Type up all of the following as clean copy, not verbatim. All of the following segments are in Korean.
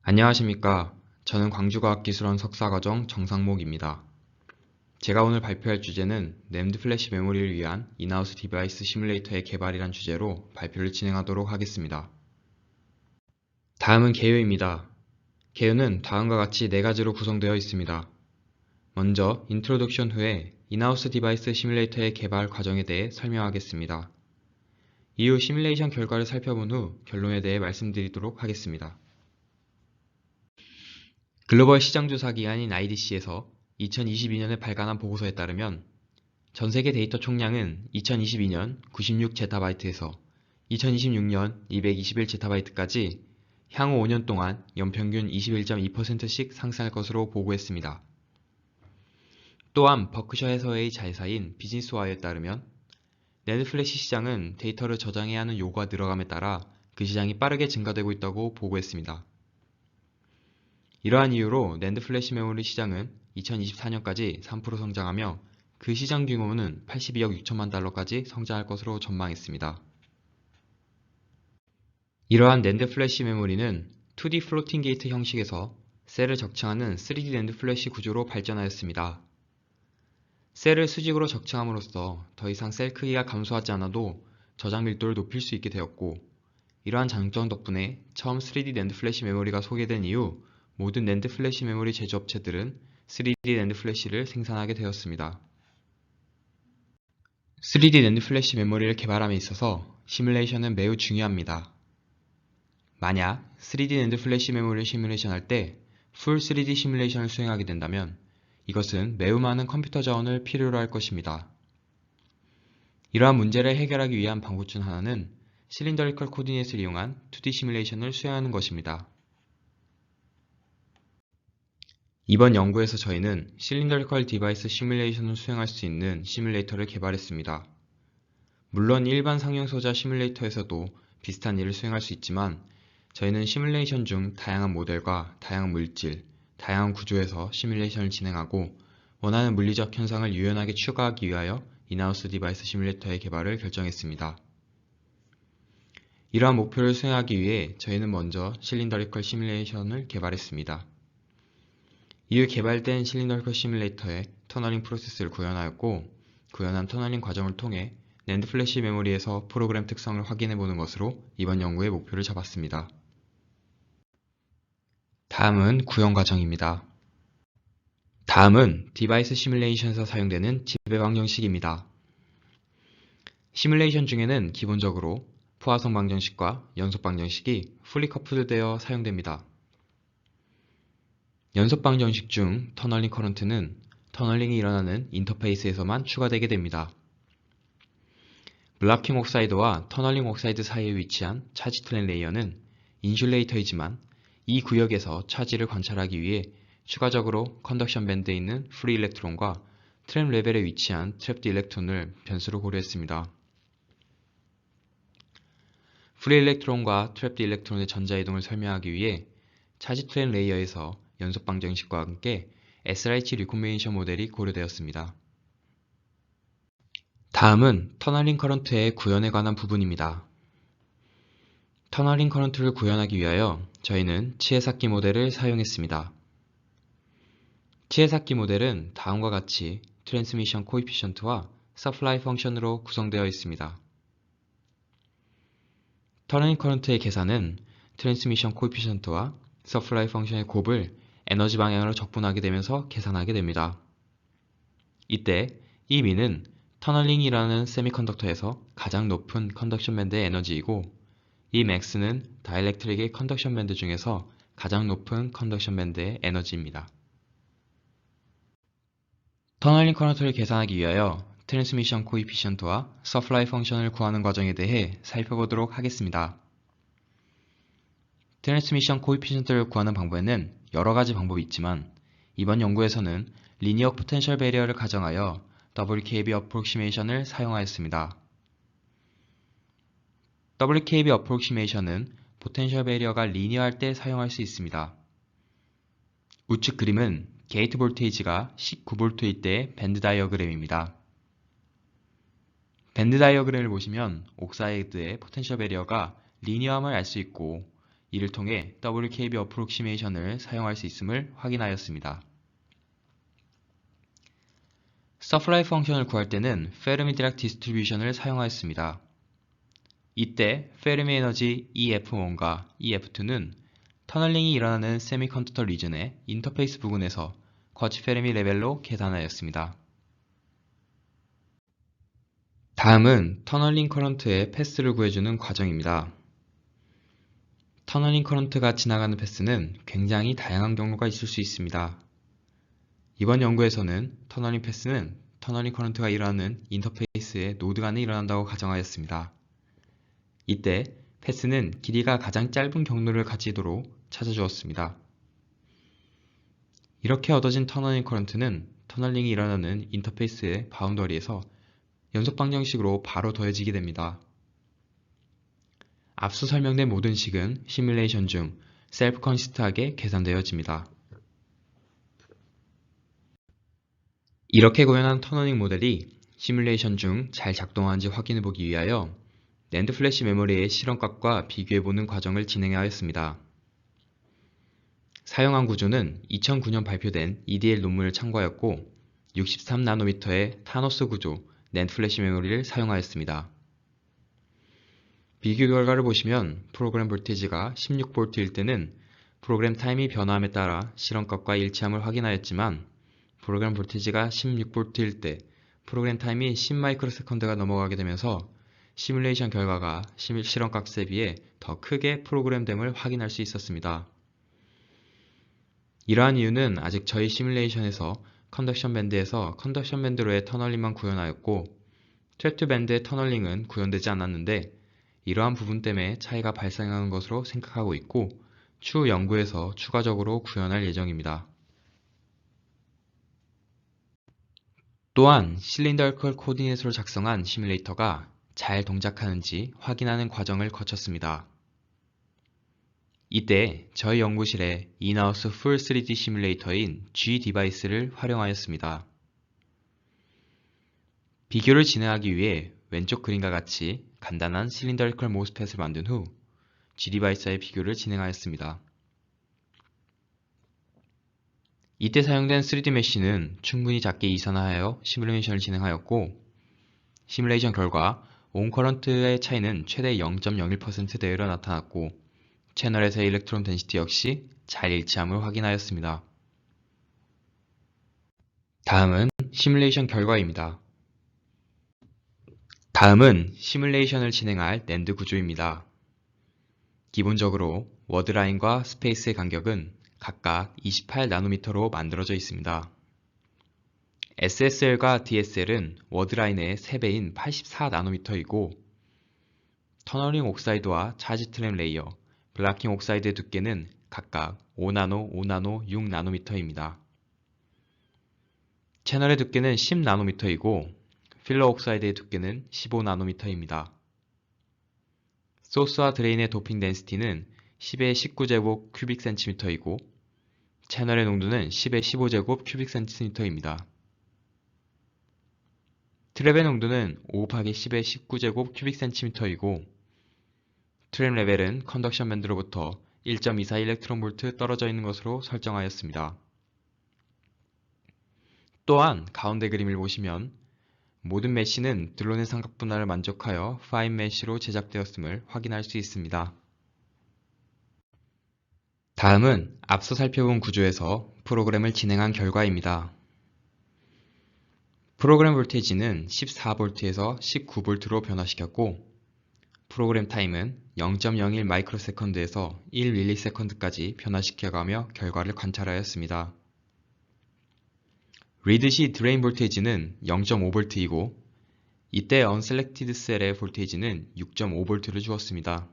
안녕하십니까. 저는 광주과학기술원 석사과정 정상목입니다. 제가 오늘 발표할 주제는 램드 플래시 메모리를 위한 인하우스 디바이스 시뮬레이터의 개발이란 주제로 발표를 진행하도록 하겠습니다. 다음은 개요입니다. 개요는 다음과 같이 4가지로 구성되어 있습니다. 먼저 인트로덕션 후에 인하우스 디바이스 시뮬레이터의 개발 과정에 대해 설명하겠습니다. 이후 시뮬레이션 결과를 살펴본 후 결론에 대해 말씀드리도록 하겠습니다. 글로벌 시장조사기관인 IDC에서 2022년에 발간한 보고서에 따르면 전세계 데이터 총량은 2022년 96제타바이트에서 2026년 221제타바이트까지 향후 5년 동안 연평균 21.2%씩 상승할 것으로 보고했습니다. 또한 버크셔 해서웨이 자회사인 비즈니스와이어에 따르면 낸드 플래시 시장은 데이터를 저장해야 하는 요구가 늘어감에 따라 그 시장이 빠르게 증가되고 있다고 보고했습니다. 이러한 이유로 낸드 플래시 메모리 시장은 2024년까지 3% 성장하며 그 시장 규모는 82억 6천만 달러까지 성장할 것으로 전망했습니다. 이러한 낸드 플래시 메모리는 2D 플로팅 게이트 형식에서 셀을 적층하는 3D 낸드 플래시 구조로 발전하였습니다. 셀을 수직으로 적층함으로써 더 이상 셀 크기가 감소하지 않아도 저장 밀도를 높일 수 있게 되었고, 이러한 장점 덕분에 처음 3D 낸드 플래시 메모리가 소개된 이후 모든 낸드 플래시 메모리 제조업체들은 3D 낸드 플래시를 생산하게 되었습니다. 3D 낸드 플래시 메모리를 개발함에 있어서 시뮬레이션은 매우 중요합니다. 만약 3D 낸드 플래시 메모리를 시뮬레이션할 때 풀 3D 시뮬레이션을 수행하게 된다면 이것은 매우 많은 컴퓨터 자원을 필요로 할 것입니다. 이러한 문제를 해결하기 위한 방법 중 하나는 실린더리컬 코디네이트를 이용한 2D 시뮬레이션을 수행하는 것입니다. 이번 연구에서 저희는 실린더리컬 디바이스 시뮬레이션을 수행할 수 있는 시뮬레이터를 개발했습니다. 물론 일반 상용소자 시뮬레이터에서도 비슷한 일을 수행할 수 있지만 저희는 시뮬레이션 중 다양한 모델과 다양한 물질, 다양한 구조에서 시뮬레이션을 진행하고 원하는 물리적 현상을 유연하게 추가하기 위하여 인하우스 디바이스 시뮬레이터의 개발을 결정했습니다. 이러한 목표를 수행하기 위해 저희는 먼저 실린더리컬 시뮬레이션을 개발했습니다. 이후 개발된 실린더리컬 시뮬레이터의 터널링 프로세스를 구현하였고, 구현한 터널링 과정을 통해 낸드 플래시 메모리에서 프로그램 특성을 확인해보는 것으로 이번 연구의 목표를 잡았습니다. 다음은 구현 과정입니다. 다음은 디바이스 시뮬레이션에서 사용되는 지배 방정식입니다. 시뮬레이션 중에는 기본적으로 포화성 방정식과 연속 방정식이 풀리 커플되어 사용됩니다. 연속 방정식 중 터널링 커런트는 터널링이 일어나는 인터페이스에서만 추가되게 됩니다. 블라킹 옥사이드와 터널링 옥사이드 사이에 위치한 차지 트랜 레이어는 인슐레이터이지만 이 구역에서 차지를 관찰하기 위해 추가적으로 컨덕션 밴드에 있는 프리 일렉트론과 트랩 레벨에 위치한 트랩드 일렉트론을 변수로 고려했습니다. 프리 일렉트론과 트랩드 일렉트론의 전자이동을 설명하기 위해 차지 트랜 레이어에서 연속 방정식과 함께 SRH 리콤비네이션 모델이 고려되었습니다. 다음은 터널링 커런트의 구현에 관한 부분입니다. 터널링 커런트를 구현하기 위하여 저희는 치에사키 모델을 사용했습니다. 치에사키 모델은 다음과 같이 트랜스미션 코에피션트와 서플라이 펑션으로 구성되어 있습니다. 터널링 커런트의 계산은 트랜스미션 코에피션트와 서플라이 펑션의 곱을 에너지 방향으로 적분하게 되면서 계산하게 됩니다. 이때 이 미는 터널링이라는 세미컨덕터에서 가장 높은 컨덕션 밴드의 에너지이고, 이 맥스는 다이렉트릭의 컨덕션 밴드 중에서 가장 높은 컨덕션 밴드의 에너지입니다. 터널링 커런트를 계산하기 위하여 트랜스미션 코에피션트와 서플라이 펑션을 구하는 과정에 대해 살펴보도록 하겠습니다. 트랜스미션 코에피션트를 구하는 방법에는 여러 가지 방법이 있지만 이번 연구에서는 리니어 포텐셜 배리어를 가정하여 WKB 어프록시메이션을 사용하였습니다. WKB 어프록시메이션은 포텐셜 배리어가 리니어할 때 사용할 수 있습니다. 우측 그림은 게이트 볼테이지가 19V일 때의 밴드 다이어그램입니다. 밴드 다이어그램을 보시면 옥사이드의 포텐셜 배리어가 리니어함을 알 수 있고, 이를 통해 WKB 어프록시메이션을 사용할 수 있음을 확인하였습니다. 서플라이 펑션을 구할 때는 페르미 디락 디스트리뷰션을 사용하였습니다. 이때 페르미 에너지 EF1과 EF2는 터널링이 일어나는 세미컨덕터 리전의 인터페이스 부근에서 거치 페르미 레벨로 계산하였습니다. 다음은 터널링 커런트의 패스를 구해주는 과정입니다. 터널링 커런트가 지나가는 패스는 굉장히 다양한 경로가 있을 수 있습니다. 이번 연구에서는 터널링 패스는 터널링 커런트가 일어나는 인터페이스의 노드 간에 일어난다고 가정하였습니다. 이때 패스는 길이가 가장 짧은 경로를 가지도록 찾아주었습니다. 이렇게 얻어진 터널링 커런트는 터널링이 일어나는 인터페이스의 바운더리에서 연속 방정식으로 바로 더해지게 됩니다. 앞서 설명된 모든 식은 시뮬레이션 중 셀프 컨시스트하게 계산되어집니다. 이렇게 구현한 터널링 모델이 시뮬레이션 중 잘 작동하는지 확인해보기 위하여 낸드 플래시 메모리의 실험값과 비교해보는 과정을 진행하였습니다. 사용한 구조는 2009년 발표된 EDL 논문을 참고하였고 63나노미터의 타노스 구조 낸드 플래시 메모리를 사용하였습니다. 비교 결과를 보시면 프로그램 볼테이지가 16V일 때는 프로그램 타임이 변화함에 따라 실험값과 일치함을 확인하였지만 프로그램 볼테이지가 16V일 때 프로그램 타임이 10마이크로세컨드가 넘어가게 되면서 시뮬레이션 결과가 실험값에 비해 더 크게 프로그램됨을 확인할 수 있었습니다. 이러한 이유는 아직 저희 시뮬레이션에서 컨덕션 밴드에서 컨덕션 밴드로의 터널링만 구현하였고 트랩트 밴드의 터널링은 구현되지 않았는데 이러한 부분 때문에 차이가 발생하는 것으로 생각하고 있고 추후 연구에서 추가적으로 구현할 예정입니다. 또한 실린더리컬 코디네이트로 작성한 시뮬레이터가 잘 동작하는지 확인하는 과정을 거쳤습니다. 이때 저희 연구실에 인하우스 풀 3D 시뮬레이터인 G 디바이스를 활용하였습니다. 비교를 진행하기 위해 왼쪽 그림과 같이 간단한 실린더리컬 모스펫을 만든 후 G 디바이스와의 비교를 진행하였습니다. 이때 사용된 3D 메쉬는 충분히 작게 이산화하여 시뮬레이션을 진행하였고 시뮬레이션 결과 온 커런트의 차이는 최대 0.01%대로 나타났고 채널에서의 일렉트론 덴시티 역시 잘 일치함을 확인하였습니다. 다음은 시뮬레이션 결과입니다. 다음은 시뮬레이션을 진행할 낸드 구조입니다. 기본적으로 워드라인과 스페이스의 간격은 각각 28나노미터로 만들어져 있습니다. SSL과 DSL은 워드라인의 3배인 84나노미터이고 터널링 옥사이드와 차지 트램 레이어, 블라킹 옥사이드의 두께는 각각 5나노, 5나노, 6나노미터입니다. 채널의 두께는 10나노미터이고 필러 옥사이드의 두께는 15나노미터입니다. 소스와 드레인의 도핑 덴시티는 10의 19제곱 큐빅 센티미터이고 채널의 농도는 10의 15제곱 큐빅 센티미터입니다. 트랩의 농도는 5 곱하기 10의 19제곱 큐빅 센티미터이고 트램 레벨은 컨덕션 밴드로부터 1.24 일렉트론 볼트 떨어져 있는 것으로 설정하였습니다. 또한 가운데 그림을 보시면 모든 메쉬는 드론의 삼각 분할을 만족하여 파인 메쉬로 제작되었음을 확인할 수 있습니다. 다음은 앞서 살펴본 구조에서 프로그램을 진행한 결과입니다. 프로그램 볼테이지는 14V에서 19V로 변화시켰고 프로그램 타임은 0.01 마이크로세컨드에서 1 밀리세컨드까지 변화시켜가며 결과를 관찰하였습니다. 리드시 드레인 볼테이지는 0.5V이고 이때 언셀렉티드 셀의 볼테이지는 6.5V를 주었습니다.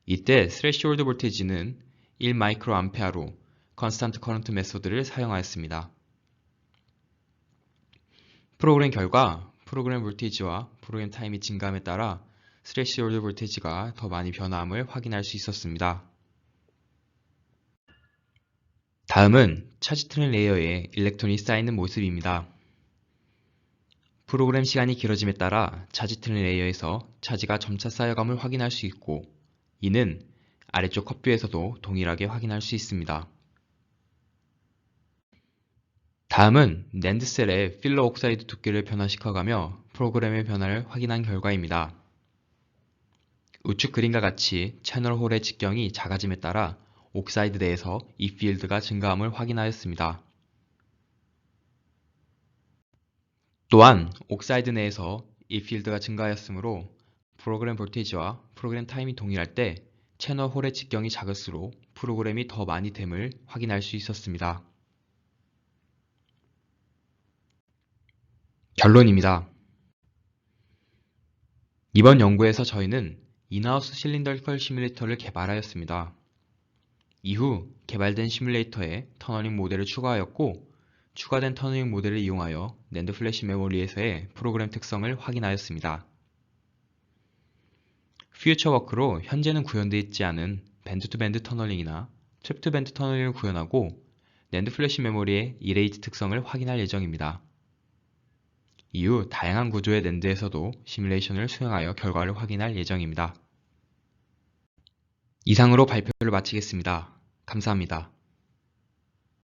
이때 스레시홀드 볼테이지는 1 마이크로 암페어로 컨스탄트 커런트 메소드를 사용하였습니다. 프로그램 결과 프로그램 볼테이지와 프로그램 타임이 증가함에 따라 스레시홀드 볼테이지가 더 많이 변화함을 확인할 수 있었습니다. 다음은 차지 트램 레이어에 일렉트론이 쌓이는 모습입니다. 프로그램 시간이 길어짐에 따라 차지 트램 레이어에서 차지가 점차 쌓여감을 확인할 수 있고 이는 아래쪽 컵뷰에서도 동일하게 확인할 수 있습니다. 다음은 낸드 셀의 필러 옥사이드 두께를 변화시켜가며 프로그램의 변화를 확인한 결과입니다. 우측 그림과 같이 채널 홀의 직경이 작아짐에 따라 옥사이드 내에서 이 필드가 증가함을 확인하였습니다. 또한 옥사이드 내에서 이 필드가 증가하였으므로 프로그램 볼테이지와 프로그램 타임이 동일할 때 채널 홀의 직경이 작을수록 프로그램이 더 많이 됨을 확인할 수 있었습니다. 결론입니다. 이번 연구에서 저희는 인하우스 실린더리컬 시뮬레이터를 개발하였습니다. 이후 개발된 시뮬레이터에 터너링 모델을 추가하였고 추가된 터너링 모델을 이용하여 낸드 플래시 메모리에서의 프로그램 특성을 확인하였습니다. 퓨처워크로 현재는 구현되어 있지 않은 밴드 투 밴드 터너링이나 트랩 투 밴드 터너링을 구현하고 낸드 플래시 메모리의 이레이즈 특성을 확인할 예정입니다. 이후 다양한 구조의 낸드에서도 시뮬레이션을 수행하여 결과를 확인할 예정입니다. 이상으로 발표를 마치겠습니다. 감사합니다.